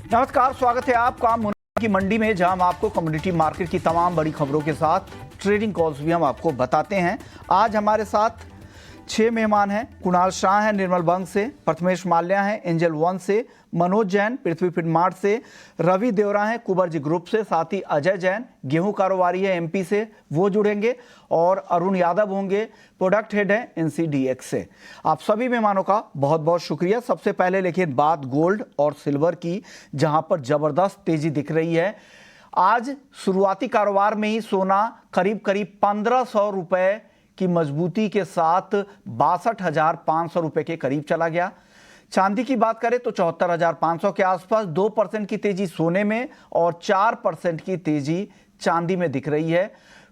नमस्कार, स्वागत है आपका मुनाफा की मंडी में, जहां हम आपको कम्युनिटी मार्केट की तमाम बड़ी खबरों के साथ ट्रेडिंग कॉल्स भी हम आपको बताते हैं। आज हमारे साथ 6 मेहमान हैं। कुणाल शाह हैं निर्मल बंग से, प्रथमेश माल्या हैं एंजल वन से, मनोज जैन पृथ्वी फिडमार्ट से, रवि देवरा हैं कुबर्जी ग्रुप से, साथ ही अजय जैन गेहूं कारोबारी है एमपी से, वो जुड़ेंगे, और अरुण यादव होंगे, प्रोडक्ट हेड है एनसीडीएक्स से। आप सभी मेहमानों का बहुत बहुत शुक्रिया। सबसे पहले लेकिन बात गोल्ड और सिल्वर की, जहां पर जबरदस्त तेजी दिख रही है। आज शुरुआती कारोबार में ही सोना करीब 1500 रुपए की मजबूती के साथ 62,500 रुपए के करीब चला गया। चांदी की बात करें तो 74,500 के आसपास 2% की तेजी सोने में और 4% की तेजी चांदी में दिख रही है।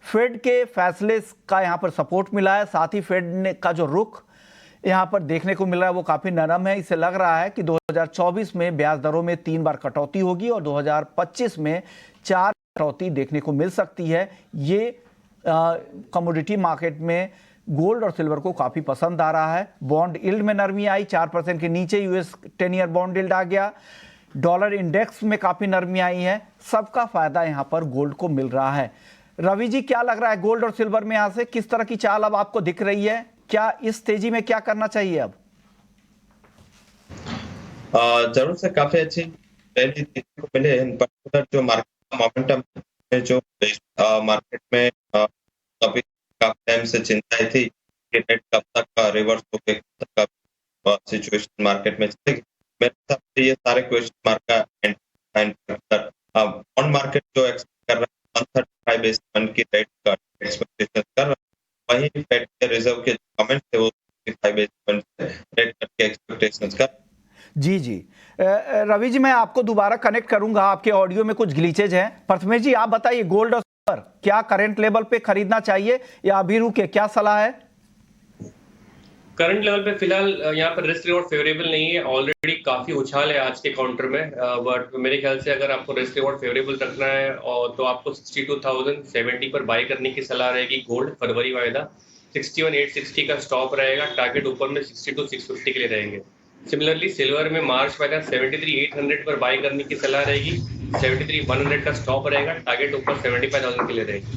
फेड के फैसले का यहां पर सपोर्ट मिला है, साथ ही फेड का जो रुख यहां पर देखने को मिल रहा है वो काफी नरम है। इससे लग रहा है कि 2024 में ब्याज दरों में 3 बार कटौती होगी और 2025 में 4 कटौती देखने को मिल सकती है। ये कमोडिटी मार्केट में गोल्ड और सिल्वर को काफी पसंद आ रहा है। बॉन्ड यील्ड में नरमी आई, 4% के नीचे यूएस 10 ईयर बॉन्ड यील्ड आ गया। डॉलर इंडेक्स में काफी नरमी आई है। सबका फायदा यहां पर गोल्ड को मिल रहा है। रवि जी, क्या लग रहा है गोल्ड और सिल्वर में यहां से किस तरह की चाल अब आपको दिख रही है? क्या इस तेजी में क्या करना चाहिए अब? जरूर से काफी अच्छी रैली देखने को मिले। इन पर्टिकुलर जो मार्केट का मोमेंटम है, जो मार्केट में काफी टाइम से चिंताएं थी कि रेट कब तक रिवर्स होके कब तक सिचुएशन मार्केट में चलेगी। मेरे हिसाब से ये सारे क्वेश्चन मार्क का एंड बॉन्ड मार्केट जो एक्सपेक्ट कर रहा है 135 बेस पॉइंट की रेट का एक्सपेक्टेशन कर रहा है, वहीं फेड के रिजर्व के कमेंट थे वो 55 बेस पॉइंट रेट कट के एक्सपेक्टेशंस कर। जी जी, रवि जी, मैं आपको दोबारा कनेक्ट करूंगा, आपके ऑडियो में कुछ ग्लिचेज हैं। प्रथमेश जी, आप बताइए गोल्ड और सिल्वर क्या करंट लेवल पे खरीदना चाहिए या अभी रुके, क्या सलाह है? करंट लेवल पे फिलहाल यहाँ पर रिस्क रिवॉर्ड फेवरेबल नहीं है। ऑलरेडी काफी उछाल है आज के काउंटर में, बट मेरे ख्याल से अगर आपको रिस्क रिवॉर्ड फेवरेबल रखना है और तो आपको 62,070 पर बाई करने की सलाह रहेगी। गोल्ड फरवरी वायदा 61,860 का स्टॉप रहेगा, टारगेट ऊपर में 62,650 के लिए रहेंगे। सिमिलरली सिल्वर में मार्च वायदा 73,800 पर बाई करने की सलाह रहेगी, 73,100 का स्टॉप रहेगा, टारगेट ऊपर 75,000 के लिए रहेगी।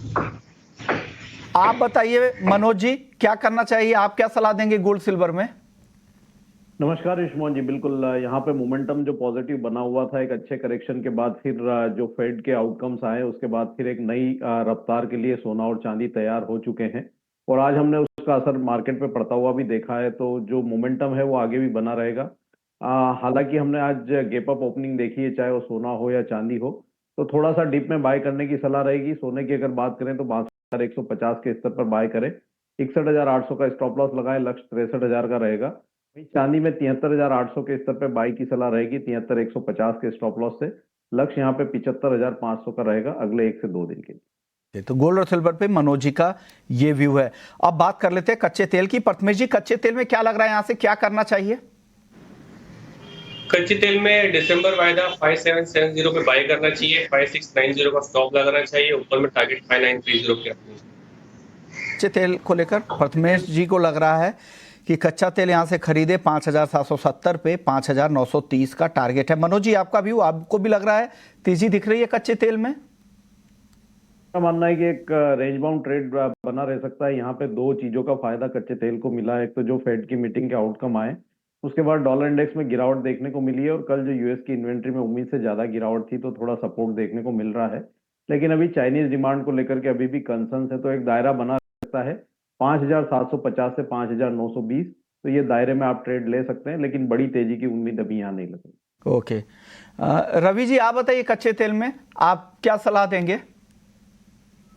आप बताइए मनोज जी, क्या करना चाहिए? आप क्या सलाह देंगे गोल्ड सिल्वर में? नमस्कार ऋषमोहन जी, बिल्कुल यहाँ पे मोमेंटम जो पॉजिटिव बना हुआ था एक अच्छे करेक्शन के बाद, फिर जो फेड के आउटकम्स आए उसके बाद फिर एक नई रफ्तार के लिए सोना और चांदी तैयार हो चुके हैं और आज हमने उसका असर मार्केट पे पड़ता हुआ भी देखा है। तो जो मोमेंटम है वो आगे भी बना रहेगा। हालांकि हमने आज गैप अप ओपनिंग देखी है, चाहे वो सोना हो या चांदी हो, तो थोड़ा सा डिप में बाय करने की सलाह रहेगी। सोने की अगर बात करें तो 62,150 के स्तर पर बाय करें, 61,800 का स्टॉप लॉस लगाएं, लक्ष्य 63,000 का रहेगा। चांदी में 73,800 के स्तर पे बाई की सलाह रहेगी, 73,150 के स्टॉप लॉस से। लक्ष्य यहाँ पे 75,500 का रहेगा अगले 1 से 2 दिन के लिए। तो गोल्ड और सिल्वर पे मनोज जी का ये व्यू है। अब बात कर लेते हैं कच्चे तेल की। प्रथमेश जी, कच्चे तेल में क्या लग रहा है, यहां से क्या करना चाहिए? कच्चे तेल में दिसंबर वायदा 5770 पे बाय करना चाहिए, 5690 का स्टॉप लगाना चाहिए, ऊपर में टारगेट 5930 के रखना चाहिए। कच्चे तेल को लेकर प्रथमेश जी को लग रहा है कि कच्चा तेल यहां से खरीदे 5,770 पे, 5,930 का टारगेट है। मनोज जी, आपका व्यू, आपको भी लग रहा है तेजी दिख रही है कच्चे तेल में? मेरा मानना है कि एक रेंज बाउंड ट्रेड बना रह सकता है। यहाँ पे 2 चीजों का फायदा कच्चे तेल को मिला है। एक तो जो फेड की मीटिंग के आउटकम आए, उसके बाद डॉलर इंडेक्स में गिरावट देखने को मिली है और कल जो यूएस की इन्वेंट्री में उम्मीद से ज्यादा गिरावट थी तो थोड़ा सपोर्ट देखने को मिल रहा है। लेकिन अभी चाइनीज डिमांड को लेकर के अभी भी कंसर्न्स है, तो एक दायरा बना सकता है 5,750 से 5,920। तो ये दायरे में आप ट्रेड ले सकते हैं, लेकिन बड़ी तेजी की उम्मीद अभी यहाँ नहीं लग रही। ओके, रवि जी, आप बताइए कच्चे तेल में आप क्या सलाह देंगे?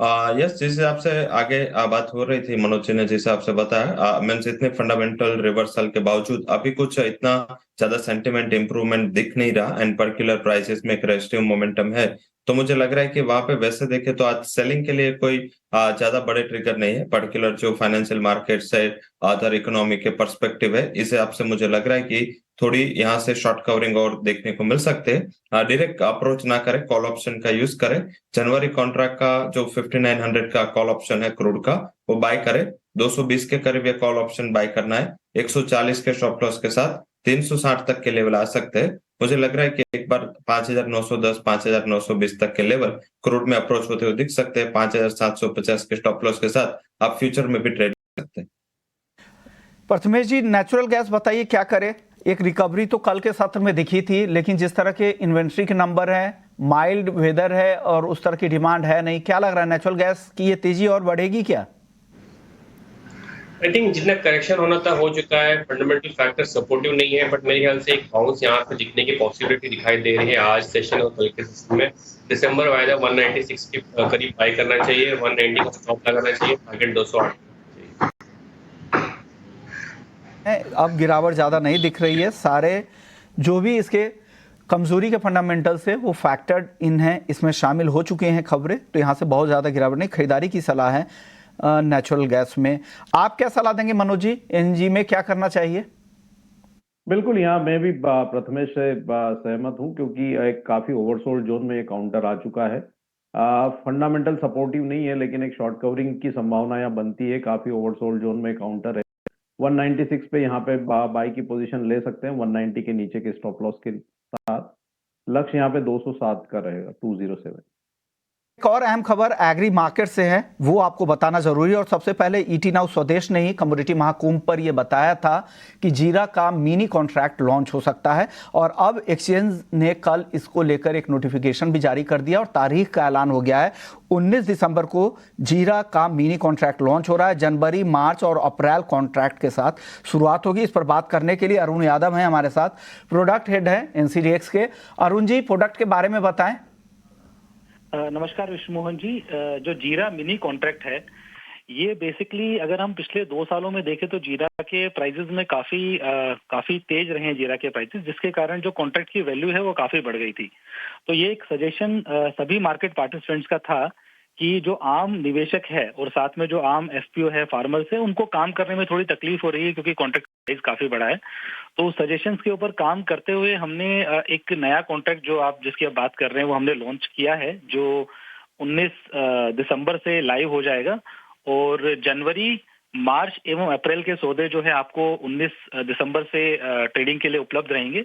यस, जिस हिसाब से आगे बात हो रही थी, मनोज जी ने जिस हिसाब से बताया, मीन्स इतने फंडामेंटल रिवर्सल के बावजूद अभी कुछ इतना ज्यादा सेंटिमेंट इंप्रूवमेंट दिख नहीं रहा एंड पर्टिकुलर प्राइसेस में एक रेस्टिव मोमेंटम है। तो मुझे लग रहा है कि वहां पे वैसे देखे तो आज सेलिंग के लिए कोई ज्यादा बड़े ट्रिगर नहीं है। पर्टिकुलर जो फाइनेंशियल मार्केट से अदर इकोनॉमी के पर्सपेक्टिव है, इस हिसाब से मुझे लग रहा है कि थोड़ी यहाँ से शॉर्ट कवरिंग और देखने को मिल सकते हैं। डायरेक्ट अप्रोच ना करें, कॉल ऑप्शन का यूज करें। जनवरी कॉन्ट्रैक्ट का जो 5900 का कॉल ऑप्शन है क्रूड का, वो बाय करें। 220 के करीब ये कॉल ऑप्शन बाय करना है। 140 के स्टॉप लॉस के साथ 360 तक के लेवल आ सकते हैं। मुझे लग रहा है कि एक बार 5,910, 5,920 तक के लेवल क्रूड में अप्रोच होते हुए दिख सकते हैं। 5,750 के स्टॉप लॉस के साथ आप फ्यूचर में भी ट्रेड कर सकते हैं। प्रथमेश जी, नेचुरल गैस बताइए क्या करे। एक रिकवरी तो कल के सत्र में दिखी थी, लेकिन जिस तरह के इन्वेंट्री के नंबर हैं, माइल्ड वेदर है और उस तरह की डिमांड है नहीं, क्या लग रहा है नेचुरल गैस की ये तेजी और बढ़ेगी क्या? आई थिंक जितना करेक्शन होना था हो चुका है। फंडामेंटल फैक्टर सपोर्टिव नहीं है, बट मेरे ख्याल से एक बाउंस यहाँ पे दिखने की पॉसिबिलिटी दिखाई दे रही है आज सेशन और कल के सेशन में। दिसंबर वायदा 196 के करीब बाई करना चाहिए, 190 का स्टॉप लगाना चाहिए, टारगेट 208 अब गिरावट ज़्यादा नहीं दिख रही है। सारे जो भी इसके कमजोरी के फंडामेंटल्स है वो फैक्टर्ड इन है, इसमें शामिल हो चुके हैं खबरें, तो यहाँ से बहुत ज़्यादा गिरावट नहीं। खरीदारी की सलाह है नेचुरल गैस में। आप क्या सलाह देंगे मनोज जी, एनजी में क्या करना चाहिए? बिल्कुल, यहाँ मैं भी प्रथमेश से सहमत हूँ, क्योंकि एक काफी ओवरसोल्ड जोन में ये काउंटर आ चुका है। फंडामेंटल सपोर्टिव नहीं है, लेकिन एक शॉर्ट कवरिंग की संभावना यहाँ बनती है। काफी ओवरसोल्ड जोन में काउंटर है। 196 पे यहाँ पे बाई की पोजीशन ले सकते हैं। 190 के नीचे के स्टॉप लॉस के साथ लक्ष्य यहाँ पे 207 का रहेगा, 207। एक और अहम खबर एग्री मार्केट से है, वो आपको बताना जरूरी है। और सबसे पहले ईटी नाउ स्वदेश ने ही कमोडिटी महाकुंभ पर यह बताया था कि जीरा का मिनी कॉन्ट्रैक्ट लॉन्च हो सकता है, और अब एक्सचेंज ने कल इसको लेकर एक नोटिफिकेशन भी जारी कर दिया और तारीख का ऐलान हो गया है। 19 दिसंबर को जीरा का मिनी कॉन्ट्रैक्ट लॉन्च हो रहा है। जनवरी, मार्च और अप्रैल कॉन्ट्रैक्ट के साथ शुरुआत होगी। इस पर बात करने के लिए अरुण यादव हैं हमारे साथ, प्रोडक्ट हेड है एनसीडीएक्स के। अरुण जी, प्रोडक्ट के बारे में बताएं। नमस्कार विष्णु मोहन जी। जो जीरा मिनी कॉन्ट्रैक्ट है, ये बेसिकली अगर हम पिछले 2 सालों में देखें तो जीरा के प्राइसेस में काफी तेज रहे हैं जीरा के प्राइसेस, जिसके कारण जो कॉन्ट्रैक्ट की वैल्यू है वो काफी बढ़ गई थी। तो ये एक सजेशन सभी मार्केट पार्टिसिपेंट्स का था कि जो आम निवेशक है और साथ में जो आम एफपीओ है, फार्मर्स है, उनको काम करने में थोड़ी तकलीफ हो रही है क्योंकि कॉन्ट्रैक्ट प्राइस काफी बड़ा है। तो सजेशंस के ऊपर काम करते हुए हमने एक नया कॉन्ट्रैक्ट जो आप जिसकी आप बात कर रहे हैं वो हमने लॉन्च किया है, जो 19 दिसंबर से लाइव हो जाएगा। और जनवरी, मार्च एवं अप्रैल के सौदे जो है आपको 19 दिसंबर से ट्रेडिंग के लिए उपलब्ध रहेंगे।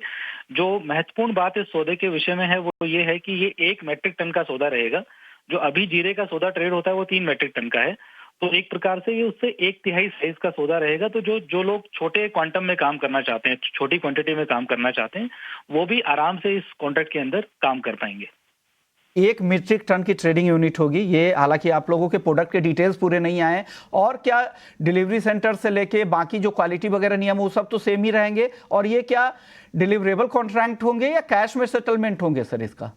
जो महत्वपूर्ण बात इस सौदे के विषय में है वो ये है कि ये 1 मैट्रिक टन का सौदा रहेगा। जो अभी जीरे का सौदा ट्रेड होता है वो 3 मैट्रिक टन का है। तो एक प्रकार से ये उससे 1/3 साइज का सौदा रहेगा। तो जो लोग छोटे क्वांटम में काम करना चाहते हैं, छोटी क्वांटिटी में काम करना चाहते हैं, वो भी आराम से इस कॉन्ट्रैक्ट के अंदर काम कर पाएंगे। 1 मीट्रिक टन की ट्रेडिंग यूनिट होगी ये। हालांकि आप लोगों के प्रोडक्ट के डिटेल्स पूरे नहीं आए, और क्या डिलीवरी सेंटर से लेके बाकी जो क्वालिटी वगैरह नियम वो सब तो सेम ही रहेंगे, और ये क्या डिलीवरेबल कॉन्ट्रैक्ट होंगे या कैश में सेटलमेंट होंगे सर इसका?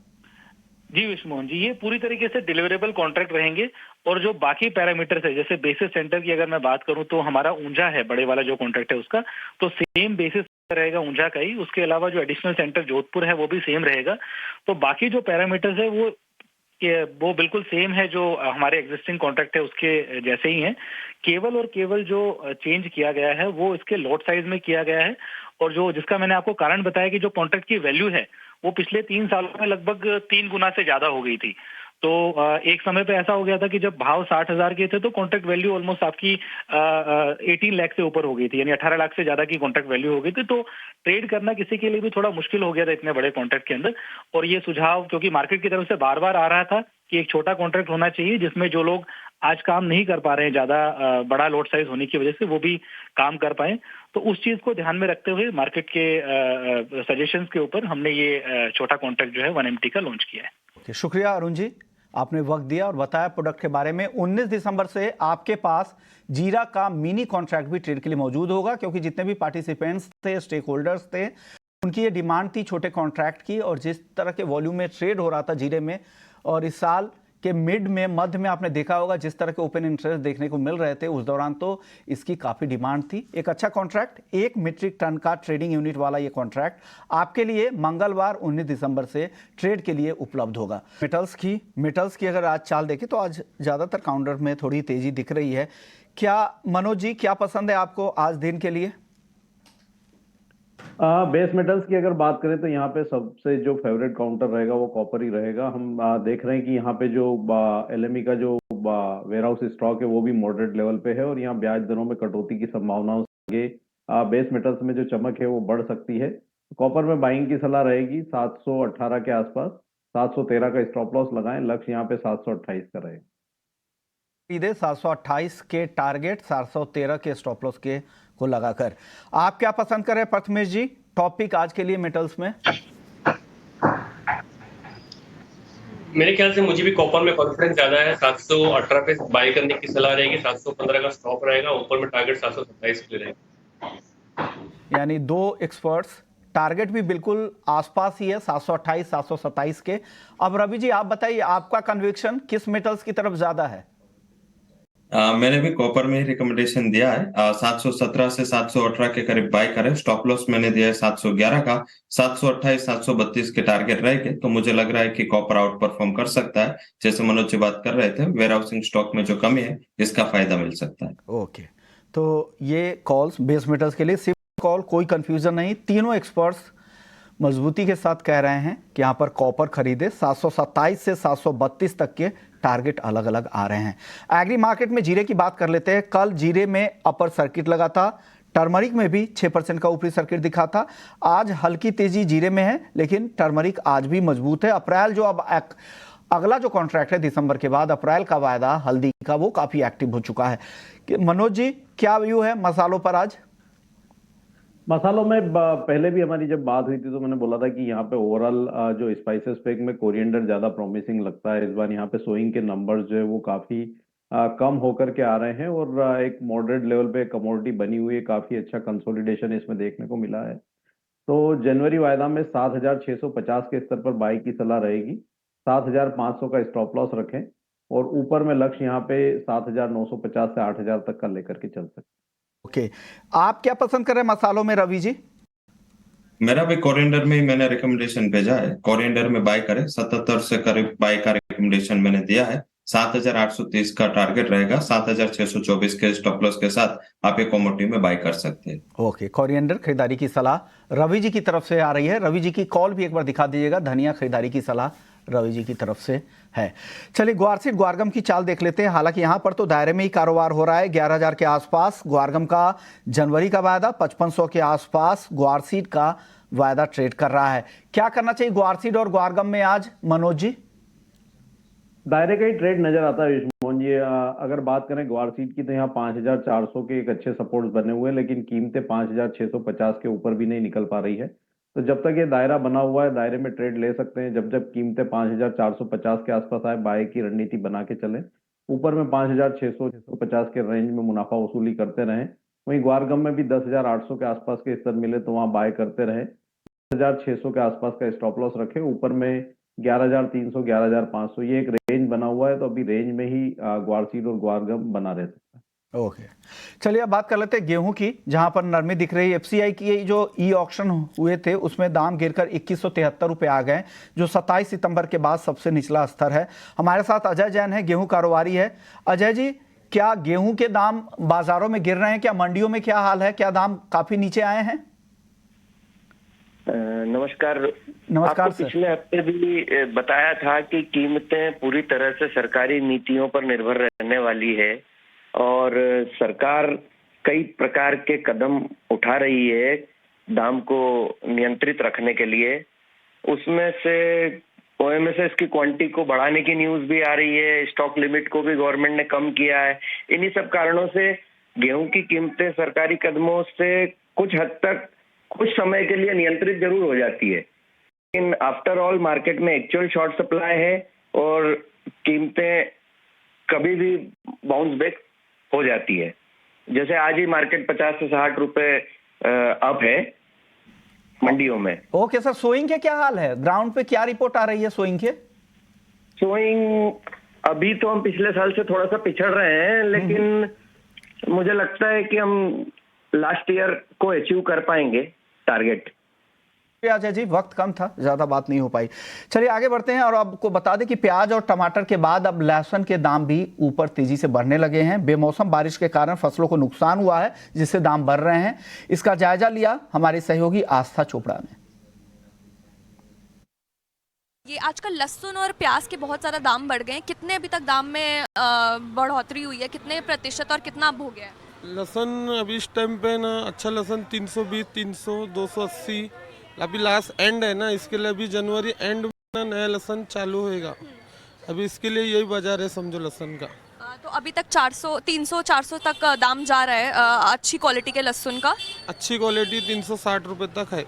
जी विष्णु मोहन जी, ये पूरी तरीके से डिलीवरेबल कॉन्ट्रैक्ट रहेंगे। और जो बाकी पैरामीटर्स है, जैसे बेसिस सेंटर की अगर मैं बात करूं तो हमारा ऊंझा है, बड़े वाला जो कॉन्ट्रैक्ट है उसका, तो सेम बेसिस रहेगा ऊंझा का ही। उसके अलावा जो एडिशनल सेंटर जोधपुर है वो भी सेम रहेगा। तो बाकी जो पैरामीटर्स है वो बिल्कुल सेम है, जो हमारे एग्जिस्टिंग कॉन्ट्रैक्ट है उसके जैसे ही है। केवल और केवल जो चेंज किया गया है वो इसके लॉट साइज में किया गया है। और जो जिसका मैंने आपको कारण बताया कि जो कॉन्ट्रैक्ट की वैल्यू है वो पिछले 3 सालों में लगभग 3 गुना से ज्यादा हो गई थी। तो एक समय पे ऐसा हो गया था कि जब भाव 60,000 के थे तो कॉन्ट्रैक्ट वैल्यू ऑलमोस्ट आपकी 18 लाख से ऊपर हो गई थी, यानी 18 लाख से ज्यादा की कॉन्ट्रैक्ट वैल्यू हो गई थी। तो ट्रेड करना किसी के लिए भी थोड़ा मुश्किल हो गया था इतने बड़े कॉन्ट्रैक्ट के अंदर। और ये सुझाव क्योंकि मार्केट की तरफ से बार बार आ रहा था कि एक छोटा कॉन्ट्रैक्ट होना चाहिए जिसमें जो लोग आज काम नहीं कर पा रहे हैं ज्यादा बड़ा लोड साइज होने की वजह से, वो भी काम कर पाए। तो उस चीज को ध्यान में रखते हुए मार्केट के सजेशंस के ऊपर हमने ये छोटा कॉन्ट्रैक्ट जो है 1MT का लॉन्च किया है। शुक्रिया अरुण जी, आपने वक्त दिया और बताया प्रोडक्ट के बारे में। 19 दिसंबर से आपके पास जीरा का मिनी कॉन्ट्रैक्ट भी ट्रेड के लिए मौजूद होगा, क्योंकि जितने भी पार्टिसिपेंट्स थे, स्टेक होल्डर्स थे, उनकी ये डिमांड थी छोटे कॉन्ट्रैक्ट की। और जिस तरह के वॉल्यूम में ट्रेड हो रहा था जीरे में, और इस साल के मिड में, मध्य में आपने देखा होगा जिस तरह के ओपन इंटरेस्ट देखने को मिल रहे थे, उस दौरान तो इसकी काफ़ी डिमांड थी। एक अच्छा कॉन्ट्रैक्ट, 1 मीट्रिक टन का ट्रेडिंग यूनिट वाला ये कॉन्ट्रैक्ट आपके लिए मंगलवार 19 दिसंबर से ट्रेड के लिए उपलब्ध होगा। मेटल्स की अगर आज चाल देखें तो आज ज़्यादातर काउंटर में थोड़ी तेज़ी दिख रही है। क्या मनोज जी, क्या पसंद है आपको आज दिन के लिए? बेस मेटल्स की अगर बात करें तो यहाँ पे सबसे जो फेवरेट काउंटर रहेगा वो कॉपर ही रहेगा। हम देख रहे हैं कि यहाँ पे जो एलएमई का जो वेयर हाउस स्टॉक है वो भी मॉडरेट लेवल पे है, और यहाँ ब्याज दरों में कटौती की संभावनाओं से बेस मेटल्स में जो चमक है वो बढ़ सकती है। कॉपर में बाइंग की सलाह रहेगी 718 के आसपास। 713 का स्टॉप लॉस लगाएं, लक्ष्य यहाँ पे 728 का रहेगा। खरीदे 728 के टारगेट, 713 के स्टॉप लॉस के को लगाकर। आप क्या पसंद करें प्रथमेश जी, टॉपिक आज के लिए मेटल्स में? मेरे ख्याल से मुझे भी कॉपर में कॉन्फिडेंस ज्यादा है। 718 पे बाय करने की सलाह रहेगी, 715 का स्टॉप रहेगा, ऊपर में टारगेट 727 के लिए रहेगा। यानी दो एक्सपर्ट्स, टारगेट भी बिल्कुल आसपास ही है 728 727 के। अब रवि जी आप बताइए, आपका कन्विक्शन किस मेटल्स की तरफ ज्यादा है? मैंने भी कॉपर में ही रिकमेंडेशन दिया है। 717 से 718 के करीब बाय करें। स्टॉप लॉस मैंने दिया है 711 का। 728 732 के टारगेट रहेंगे, तो मुझे लग रहा है कि कॉपर आउट परफॉर्म कर सकता है। जैसे मनोज जी बात कर रहे थे, वेयर हाउसिंग स्टॉक में जो कमी है, इसका फायदा मिल सकता है। ओके, तो ये कॉल्स बेस मेटल्स के लिए सिर्फ कॉल, कोई कंफ्यूजन नहीं। तीनों एक्सपर्ट्स मजबूती के साथ कह रहे हैं कि यहाँ पर कॉपर खरीदे। 727 से 732 तक के टारगेट अलग अलग आ रहे हैं। एग्री मार्केट में जीरे की बात कर लेते हैं। कल जीरे में अपर सर्किट लगा था, टर्मरिक में भी 6% का ऊपरी सर्किट दिखा था। आज हल्की तेजी जीरे में है, लेकिन टर्मरिक आज भी मजबूत है। अप्रैल जो अब अगला जो कॉन्ट्रैक्ट है दिसंबर के बाद, अप्रैल का वायदा हल्दी का, वो काफी एक्टिव हो चुका है। मनोज जी क्या व्यू है मसालों पर आज? मसालों में पहले भी हमारी जब बात हुई थी तो मैंने बोला था कि यहाँ पे ओवरऑल जो स्पाइसेस पैक में कोरिएंडर ज्यादा प्रॉमिसिंग लगता है। इस बार यहाँ पे सोइंग के नंबर्स जो है वो काफी कम होकर के आ रहे हैं और एक मॉडरेट लेवल पे कमोडिटी बनी हुई है। काफी अच्छा कंसोलिडेशन इसमें देखने को मिला है। तो जनवरी वायदा में 7,650 के स्तर पर बाई की सलाह रहेगी। 7,500 का स्टॉप लॉस रखें और ऊपर में लक्ष्य यहाँ पे 7,950 से 8,000 तक का लेकर के चल सकते हैं। ओके, आप क्या पसंद कर रहे हैं मसालों में रवि जी? मेरा भी कोरिएंडर में ही मैंने रिकमेंडेशन भेजा है। कोरिएंडर में बाय करें। 77 से करीब बाय का रिकमेंडेशन मैंने दिया है। 7,830 का टारगेट रहेगा। 7,624 के स्टॉप लॉस के साथ आप एक कमोडिटी में बाय कर सकते हैं। ओके, कोरिएंडर खरीदारी की सलाह रवि जी की तरफ से आ रही है। रवि जी की कॉल भी एक बार दिखा दीजिएगा। धनिया खरीदारी की सलाह रवि जी की तरफ से है। चलिए ग्वारसीड ग्वारगम की चाल देख लेते हैं। हालांकि यहां पर तो दायरे में ही कारोबार हो रहा है। 11,000 के आसपास ग्वारगम का जनवरी का वायदा, 5500 के आसपास ग्वारसीड का वायदा ट्रेड कर रहा है। क्या करना चाहिए ग्वारसीड और ग्वारगम में आज मनोज जी? दायरे का ही ट्रेड नजर आता है विष्णु जी। अगर बात करें ग्वारसीड की तो यहाँ 5,400 के एक अच्छे सपोर्ट्स बने हुए हैं, लेकिन कीमतें 5,650 के ऊपर भी नहीं निकल पा रही है। तो जब तक ये दायरा बना हुआ है, दायरे में ट्रेड ले सकते हैं। जब जब कीमतें 5,450 के आसपास आए, बाय की रणनीति बना के चलें। ऊपर में 5,600-650 के रेंज में मुनाफा वसूली करते रहें। वहीं ग्वारगम में भी 10,800 के आसपास के स्तर मिले तो वहां बाय करते रहें। 10,600 के आसपास का स्टॉप लॉस रखें। ऊपर में 11,300 11,500 ये एक रेंज बना हुआ है, तो अभी रेंज में ही ग्वारसीड और ग्वारगम बना रह सकता है। ओके, चलिए अब बात कर लेते हैं गेहूं की, जहां पर नरमी दिख रही है। एफसीआई की जो ई ऑक्शन हुए थे उसमें दाम गिरकर 2173 रुपए आ गए, जो 27 सितंबर के बाद सबसे निचला स्तर है। हमारे साथ अजय जैन है, गेहूं कारोबारी है। अजय जी, क्या गेहूं के दाम बाजारों में गिर रहे हैं? क्या मंडियों में क्या हाल है? क्या दाम काफी नीचे आए हैं? नमस्कार। नमस्कार आपको पिछले हफ्ते भी बताया था कि कीमतें पूरी तरह से सरकारी नीतियों पर निर्भर रहने वाली है और सरकार कई प्रकार के कदम उठा रही है दाम को नियंत्रित रखने के लिए। उसमें से ओएमएसएस की क्वांटिटी को बढ़ाने की न्यूज भी आ रही है। स्टॉक लिमिट को भी गवर्नमेंट ने कम किया है। इन्हीं सब कारणों से गेहूं की कीमतें सरकारी कदमों से कुछ हद तक कुछ समय के लिए नियंत्रित जरूर हो जाती है, लेकिन आफ्टर ऑल मार्केट में एक्चुअल शॉर्ट सप्लाई है और कीमतें कभी भी बाउंस बैक हो जाती है। जैसे आज ही मार्केट 50 से 60 रुपए अप है मंडियों में। ओके सर, सोइंग के क्या हाल है? ग्राउंड पे क्या रिपोर्ट आ रही है सोइंग के? सोइंग अभी तो हम पिछले साल से थोड़ा सा पिछड़ रहे हैं, लेकिन मुझे लगता है कि हम लास्ट ईयर को अचीव कर पाएंगे टारगेट। अजय जी, वक्त कम था, ज्यादा बात नहीं हो पाई। चलिए आगे बढ़ते हैं और आपको बता दें कि प्याज और टमाटर के बाद अब लहसुन के दाम भी ऊपर तेजी से बढ़ने लगे हैं। बेमौसम बारिश के कारण फसलों को नुकसान हुआ है, जिससे दाम बढ़ रहे हैं। इसका जायजा लिया हमारे सहयोगी आस्था चोपड़ा ने। ये आजकल लहसुन और प्याज के बहुत सारा दाम बढ़ गए हैं। कितने अभी तक दाम में बढ़ोतरी हुई है? कितने प्रतिशत और कितना अब हो गया है? लहसुन अभी इस टाइम पे ना अच्छा लहसुन 320, 300, 280 अभी लास्ट एंड है ना, इसके लिए अभी जनवरी एंड में नया लहसुन चालू होएगा। अभी इसके लिए यही बाजार है समझो लहसुन का। तो अभी तक 400 300 400 तक दाम जा रहा है अच्छी क्वालिटी के लहसुन का। अच्छी क्वालिटी 360 रुपये तक है।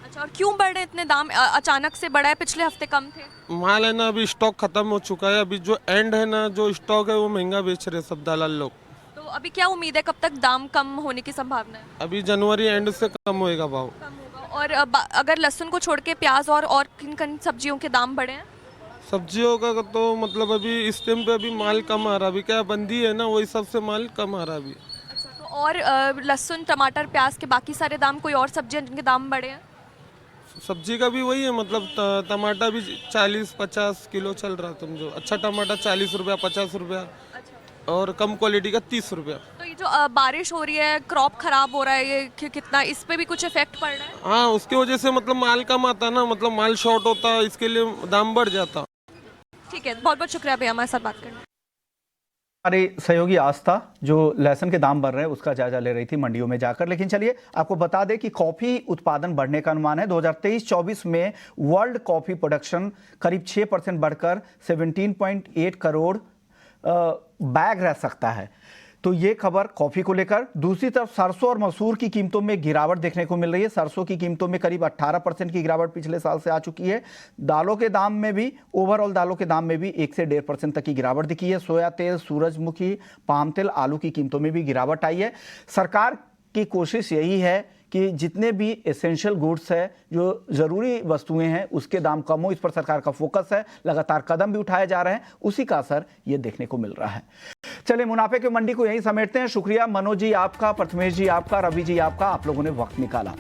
अच्छा, और क्यों बढ़ रहे हैं इतने दाम? अचानक से बढ़ा है, पिछले हफ्ते कम थे। माल है ना अभी स्टॉक खत्म हो चुका है, अभी जो एंड है ना जो स्टॉक है वो महंगा बेच रहे सब दलाल लोग। तो अभी क्या उम्मीद है, कब तक दाम कम होने की संभावना है? अभी जनवरी एंड से कम होएगा भाव। कम होगा। और अगर लहसुन को छोड़ के प्याज और किन किन सब्जियों के दाम बढ़े हैं? सब्जियों का तो मतलब अभी इस टाइम पे अभी माल कम आ रहा, अभी क्या बंदी है ना वो हिसाब से माल कम आ रहा अभी। अच्छा, तो और लहसुन टमाटर प्याज के बाकी सारे दाम, कोई और सब्जियां जिनके दाम बढ़े हैं? सब्जी का भी वही है, मतलब टमाटर भी 40-50 किलो चल रहा है समझो। अच्छा टमाटर 40 रुपया, 50 रुपया, और कम क्वालिटी का 30 रुपया। तो ये जो बारिश हो रही है, क्रॉप खराब हो रहा है, ये कितना इस पे भी कुछ इफेक्ट पड़ रहा है? हाँ, उसकी वजह से मतलब माल कम आता ना, मतलब माल शॉर्ट होता, इसके लिए दाम बढ़ जाता। ठीक है, बहुत बहुत शुक्रिया भैया हमारे साथ बात करने। हमारे सहयोगी आस्था जो लहसुन के दाम बढ़ रहे हैं उसका जायजा ले रही थी मंडियों में जाकर। लेकिन चलिए आपको बता दें कि कॉफी उत्पादन बढ़ने का अनुमान है। 2023-24 में वर्ल्ड कॉफी प्रोडक्शन करीब 6% बढ़कर 17.8 करोड़ बैग रह सकता है। तो ये खबर कॉफी को लेकर। दूसरी तरफ सरसों और मसूर की कीमतों में गिरावट देखने को मिल रही है। सरसों की कीमतों में करीब 18% की गिरावट पिछले साल से आ चुकी है। दालों के दाम में भी, ओवरऑल दालों के दाम में भी 1 से 1.5% तक की गिरावट दिखी है। सोया तेल, सूरजमुखी, पाम तेल, आलू की कीमतों में भी गिरावट आई है। सरकार की कोशिश यही है कि जितने भी एसेंशियल गुड्स है, जो ज़रूरी वस्तुएं हैं, उसके दाम कम हो। इस पर सरकार का फोकस है, लगातार कदम भी उठाए जा रहे हैं, उसी का असर ये देखने को मिल रहा है। चलिए मुनाफे की मंडी को यहीं समेटते हैं। शुक्रिया मनोज जी आपका, प्रथमेश जी आपका, रवि जी आपका, आप लोगों ने वक्त निकाला।